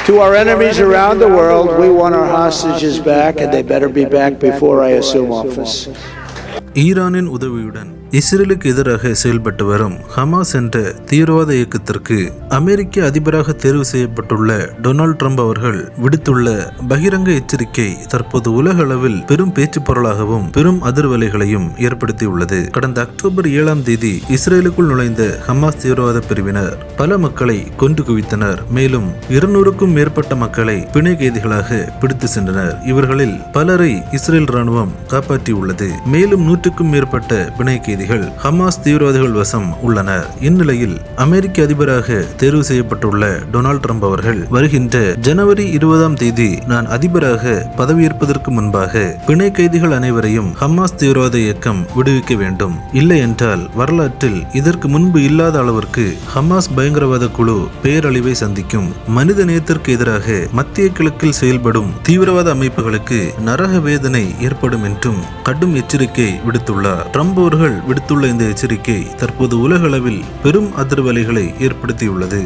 To our enemies around the world, we want our hostages back, and they better be back before I assume office. ஈரானின் உதவியுடன் இஸ்ரேலுக்கு எதிராக செயல்பட்டு வரும் Hamas என்ற தீவிரவாத இயக்கத்திற்கு அமெரிக்க அதிபராக தேர்வு செய்யப்பட்டுள்ள டொனால்ட் ட்ரம்ப் அவர்கள் விடுத்துள்ள பகிரங்க எச்சரிக்கை தற்போது உலக அளவில் பெரும் பேச்சு பொருளாகவும் பெரும் அதிர்வலைகளையும் ஏற்படுத்தியுள்ளது. கடந்த அக்டோபர் 7ஆம் தேதி இஸ்ரேலுக்குள் நுழைந்த ஹமாஸ் தீவிரவாத பிரிவினர் பல மக்களை கொன்று குவித்தனர். மேலும் 200க்கும் மேற்பட்ட மக்களை பிணை கைதிகளாக பிடித்து சென்றனர். இவர்களில் பலரை இஸ்ரேல் ராணுவம் காப்பாற்றியுள்ளது. மேலும் 100க்கும் மேற்பட்ட பிணை ஹமாஸ் தீவிரவாதிகள் வசம் உள்ளனர். இந்நிலையில் அமெரிக்க அதிபராக தேர்வு செய்யப்பட்டுள்ள டொனால்ட் ட்ரம்ப் அவர்கள் வருகின்ற ஜனவரி 20ஆம் தேதி நான் அதிபராக பதவியேற்பதற்கு முன்பாக பிணை கைதிகள் அனைவரையும் ஹமாஸ் தீவிரவாத இயக்கம் விடுவிக்க வேண்டும். இல்லை என்றால் வரலாற்றில் இதற்கு முன்பு இல்லாத அளவிற்கு ஹமாஸ் பயங்கரவாத குழு பேரழிவை சந்திக்கும். மனித நேயத்திற்கு எதிராக மத்திய கிழக்கில் செயல்படும் தீவிரவாத அமைப்புகளுக்கு நரக வேதனை ஏற்படும் என்றும் கடும் எச்சரிக்கை விடுத்துள்ளார். ட்ரம்ப் அவர்கள் விடுத்துள்ள இந்த எச்சரிக்கை தற்போது உலக அளவில் பெரும் அதிர்வலைகளை ஏற்படுத்தியுள்ளது.